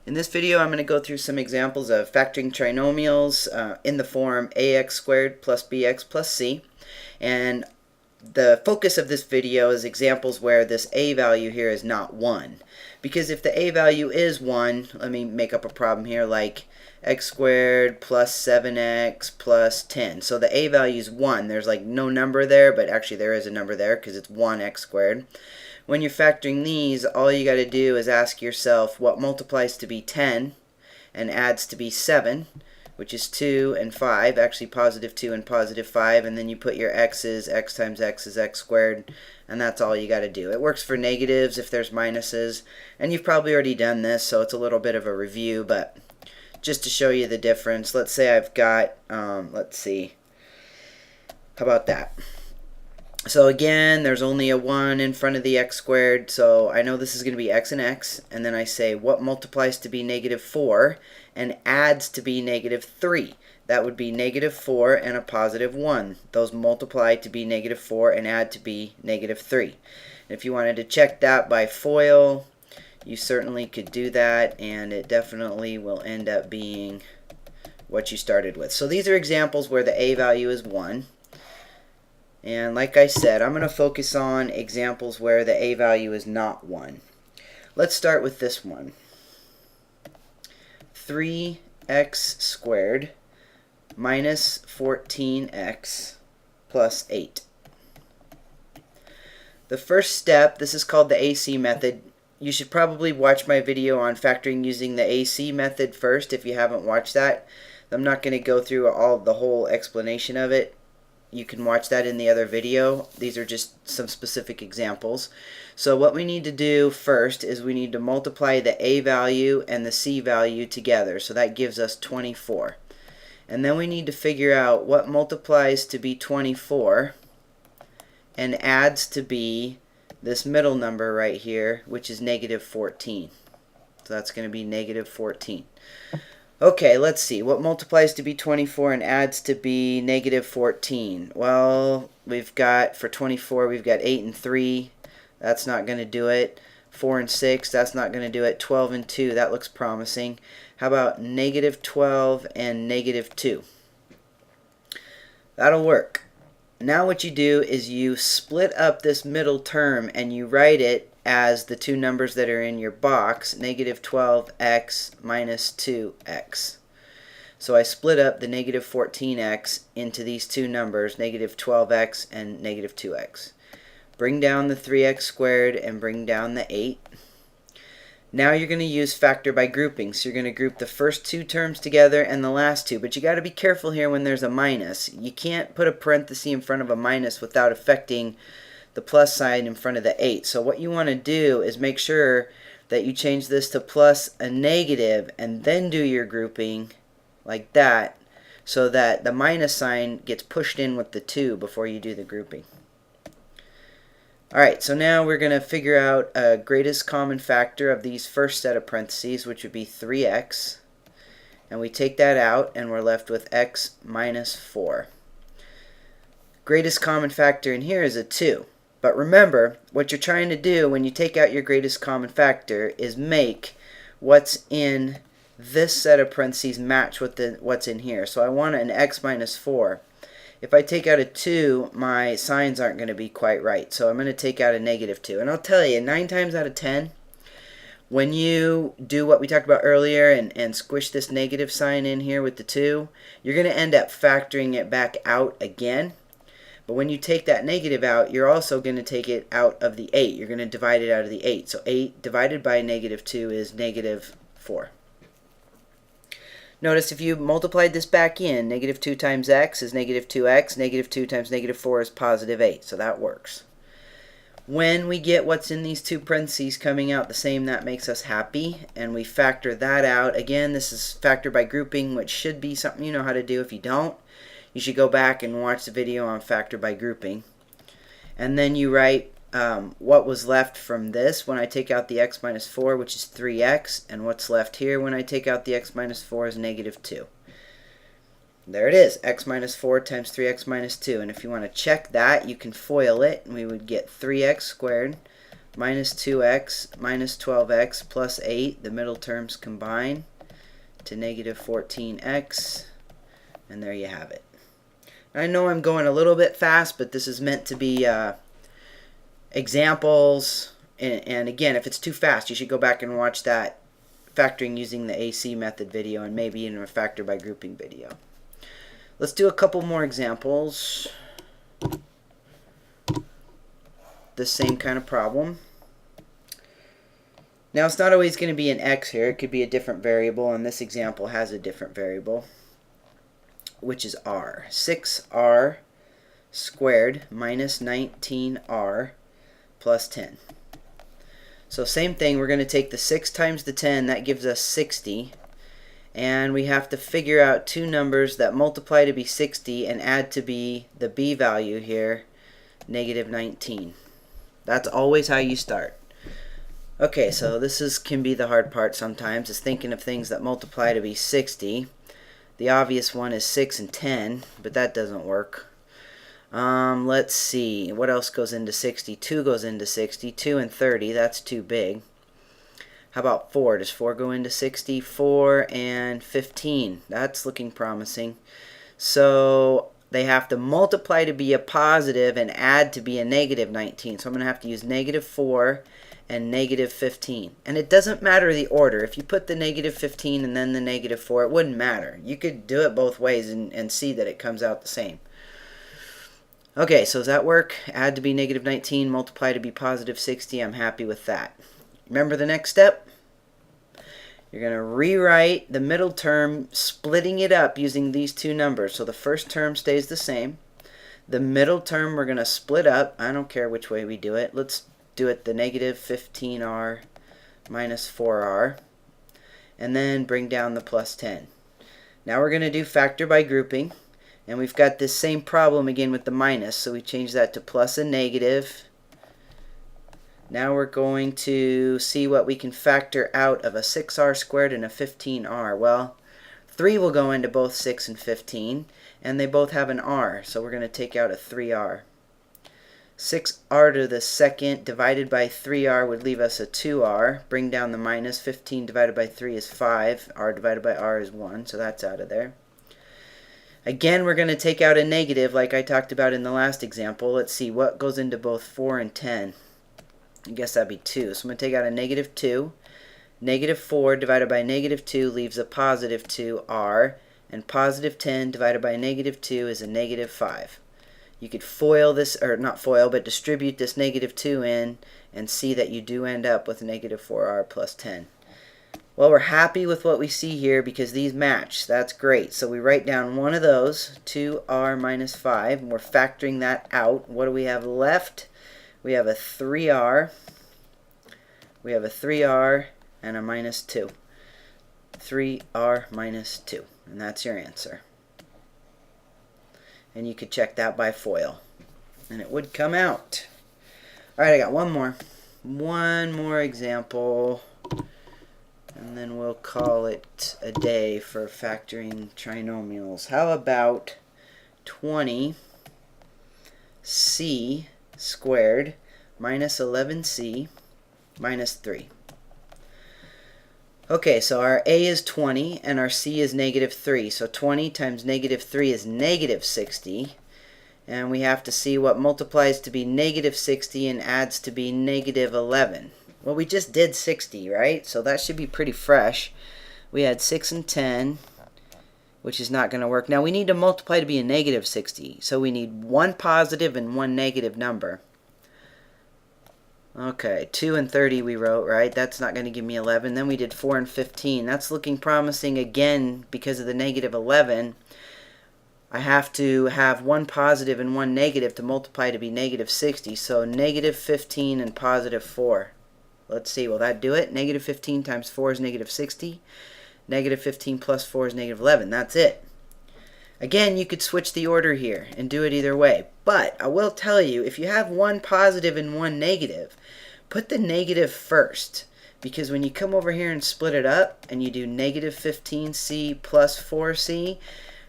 In this video, I'm going to go through some examples of factoring trinomials in the form ax squared plus bx plus c. And the focus of this video is examples where this a value here is not 1. Because if the a value is 1, let me make up a problem here, like x squared plus 7x plus 10. So the a value is 1. There's like no number there, but actually there is a number there because it's 1x squared. When you're factoring these, all you got to do is ask yourself what multiplies to be 10 and adds to be 7, which is 2 and 5, actually positive 2 and positive 5, and then you put your x's, x times x is x squared, and that's all you got to do. It works for negatives if there's minuses, and you've probably already done this, so it's a little bit of a review, but just to show you the difference, let's say I've got, let's see, how about that? So again, there's only a 1 in front of the x squared, so I know this is going to be x and x, and then I say what multiplies to be negative 4 and adds to be negative 3. That would be negative 4 and a positive 1. Those multiply to be negative 4 and add to be negative 3. If you wanted to check that by FOIL, you certainly could do that, and it definitely will end up being what you started with. So these are examples where the a value is 1. And like I said, I'm going to focus on examples where the a value is not 1. Let's start with this one. 3x squared minus 14x plus 8. The first step, this is called the AC method. You should probably watch my video on factoring using the AC method first if you haven't watched that. I'm not going to go through the whole explanation of it. You can watch that in the other video. These are just some specific examples. So what we need to do first is we need to multiply the a value and the c value together. So that gives us 24. And then we need to figure out what multiplies to be 24 and adds to be this middle number right here, which is negative 14. So that's going to be negative 14. Okay, let's see. What multiplies to be 24 and adds to be negative 14? Well, we've got, for 24, we've got 8 and 3. That's not going to do it. 4 and 6, that's not going to do it. 12 and 2, that looks promising. How about negative 12 and negative 2? That'll work. Now what you do is you split up this middle term and you write it as the two numbers that are in your box, negative 12x minus 2x. So I split up the negative 14x into these two numbers, negative 12x and negative 2x. Bring down the 3x squared and bring down the 8. Now you're going to use factor by grouping. So you're going to group the first two terms together and the last two. But you got to be careful here when there's a minus. You can't put a parenthesis in front of a minus without affecting the plus sign in front of the 8. So what you want to do is make sure that you change this to plus a negative and then do your grouping like that so that the minus sign gets pushed in with the 2 before you do the grouping. Alright, so now we're going to figure out a greatest common factor of these first set of parentheses, which would be 3x. And we take that out and we're left with x minus 4. Greatest common factor in here is a 2. But remember, what you're trying to do when you take out your greatest common factor is make what's in this set of parentheses match with what's in here. So I want an x minus 4. If I take out a 2, my signs aren't going to be quite right. So I'm going to take out a negative 2. And I'll tell you, 9 times out of 10, when you do what we talked about earlier and squish this negative sign in here with the 2, you're going to end up factoring it back out again. But when you take that negative out, you're also going to take it out of the 8. You're going to divide it out of the 8. So 8 divided by negative 2 is negative 4. Notice if you multiplied this back in, negative 2 times x is negative 2x. Negative 2 times negative 4 is positive 8. So that works. When we get what's in these two parentheses coming out the same, that makes us happy. And we factor that out. Again, this is factor by grouping, which should be something you know how to do. If you don't, you should go back and watch the video on factor by grouping. And then you write what was left from this when I take out the x minus 4, which is 3x. And what's left here when I take out the x minus 4 is negative 2. There it is, x minus 4 times 3x minus 2. And if you want to check that, you can FOIL it. And we would get 3x squared minus 2x minus 12x plus 8. The middle terms combine to negative 14x. And there you have it. I know I'm going a little bit fast, but this is meant to be examples. And again, if it's too fast, you should go back and watch that factoring using the AC method video and maybe even a factor by grouping video. Let's do a couple more examples. The same kind of problem. Now it's not always going to be an x here. It could be a different variable, and this example has a different variable, which is r. 6r squared minus 19r plus 10. So same thing, we're going to take the 6 times the 10, that gives us 60. And we have to figure out two numbers that multiply to be 60 and add to be the b value here, negative 19. That's always how you start. Okay, so this can be the hard part sometimes, is thinking of things that multiply to be 60. The obvious one is 6 and 10, but that doesn't work. Let's see, what else goes into 60? 2 goes into 60. 2 and 30, that's too big. How about 4? Does 4 go into 60? 4 and 15, that's looking promising. So they have to multiply to be a positive and add to be a negative 19. So I'm going to have to use negative 4 and negative 15. And it doesn't matter the order. If you put the negative 15 and then the negative 4, it wouldn't matter. You could do it both ways and see that it comes out the same. Okay, so does that work? Add to be negative 19, multiply to be positive 60. I'm happy with that. Remember the next step? You're going to rewrite the middle term, splitting it up using these two numbers. So the first term stays the same. The middle term we're going to split up. I don't care which way we do it. Let's do it the negative 15r minus 4r. And then bring down the plus 10. Now we're going to do factor by grouping. And we've got this same problem again with the minus. So we change that to plus and negative. Now we're going to see what we can factor out of a 6r squared and a 15r. Well, 3 will go into both 6 and 15, and they both have an r, so we're going to take out a 3r. 6r to the second divided by 3r would leave us a 2r. Bring down the minus. 15 divided by 3 is 5. r divided by r is 1, so that's out of there. Again, we're going to take out a negative like I talked about in the last example. Let's see what goes into both 4 and 10. I guess that'd be 2. So I'm going to take out a negative 2. Negative 4 divided by negative 2 leaves a positive 2r. And positive 10 divided by negative 2 is a negative 5. You could FOIL this, or not FOIL, but distribute this negative 2 in and see that you do end up with negative 4r plus 10. Well, we're happy with what we see here because these match. That's great. So we write down one of those, 2r minus 5, and we're factoring that out. What do we have left? We have a 3r, we have a 3r, and a minus 2. 3r minus 2, and that's your answer. And you could check that by FOIL, and it would come out. Alright, I got one more example, and then we'll call it a day for factoring trinomials. How about 20c squared minus 11c minus 3. Okay, so our a is 20 and our c is negative 3. So 20 times negative 3 is negative 60. And we have to see what multiplies to be negative 60 and adds to be negative 11. Well, we just did 60, right? So that should be pretty fresh. We had 6 and 10, which is not going to work. Now we need to multiply to be a negative 60. So we need one positive and one negative number. Okay, 2 and 30 we wrote, right? That's not going to give me 11. Then we did 4 and 15. That's looking promising again because of the negative 11. I have to have one positive and one negative to multiply to be negative 60. So negative 15 and positive 4. Let's see, will that do it? Negative 15 times 4 is negative 60. Negative 15 plus 4 is negative 11. That's it. Again, you could switch the order here and do it either way. But I will tell you, if you have one positive and one negative, put the negative first. Because when you come over here and split it up and you do negative 15c plus 4c,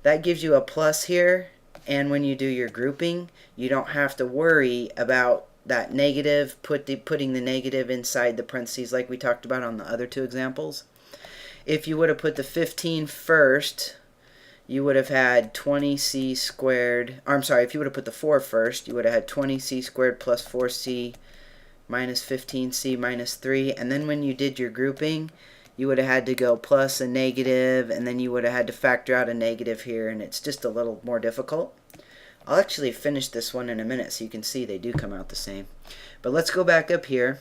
that gives you a plus here. And when you do your grouping, you don't have to worry about that negative, putting the negative inside the parentheses like we talked about on the other two examples. If you would have put the 15 first, you would have had 20c squared, or I'm sorry, if you would have put the 4 first, you would have had 20c squared plus 4c minus 15c minus 3, and then when you did your grouping, you would have had to go plus a negative, and then you would have had to factor out a negative here, and it's just a little more difficult. I'll actually finish this one in a minute so you can see they do come out the same. But let's go back up here.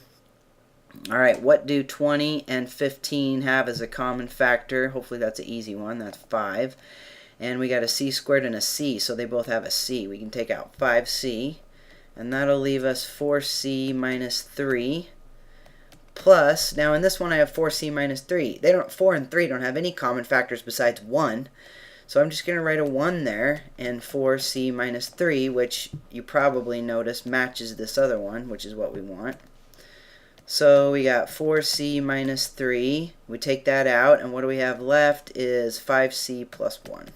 Alright, what do 20 and 15 have as a common factor? Hopefully that's an easy one. That's 5. And we got a c squared and a c, so they both have a c. We can take out 5c, and that'll leave us 4c minus 3. Plus, now in this one I have 4c minus 3. 4 and 3 don't have any common factors besides 1. So I'm just going to write a 1 there, and 4c minus 3, which you probably notice matches this other one, which is what we want. So we got 4c minus 3. We take that out, and what do we have left is 5c plus 1.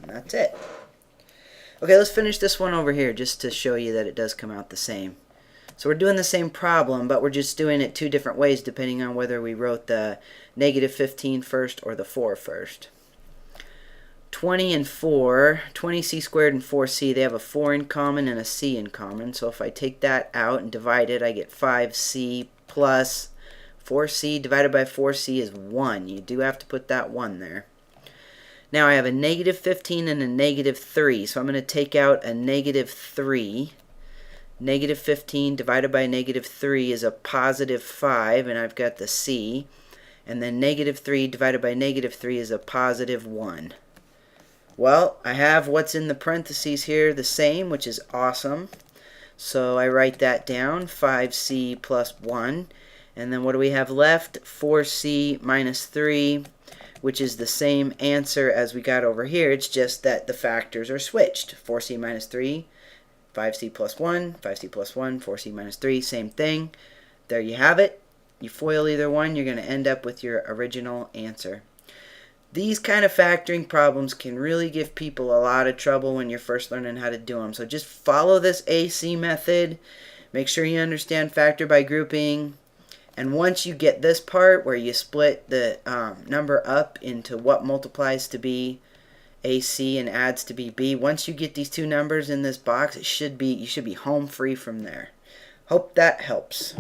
And that's it. Okay, let's finish this one over here just to show you that it does come out the same. So we're doing the same problem, but we're just doing it two different ways depending on whether we wrote the negative 15 first or the 4 first. 20 and 4, 20c squared and 4c, they have a 4 in common and a c in common. So if I take that out and divide it, I get 5c plus 4c divided by 4c is 1. You do have to put that 1 there. Now I have a negative 15 and a negative 3, so I'm going to take out a negative 3. Negative 15 divided by negative 3 is a positive 5, and I've got the c. And then negative 3 divided by negative 3 is a positive 1. Well, I have what's in the parentheses here the same, which is awesome. So I write that down, 5c plus 1. And then what do we have left? 4c minus 3, which is the same answer as we got over here. It's just that the factors are switched. 4c minus 3, 5c plus 1, 5c plus 1, 4c minus 3, same thing. There you have it. You FOIL either one, you're going to end up with your original answer. These kind of factoring problems can really give people a lot of trouble when you're first learning how to do them. So just follow this AC method. Make sure you understand factor by grouping. And once you get this part where you split the number up into what multiplies to be AC and adds to be B, once you get these two numbers in this box, you should be home free from there. Hope that helps.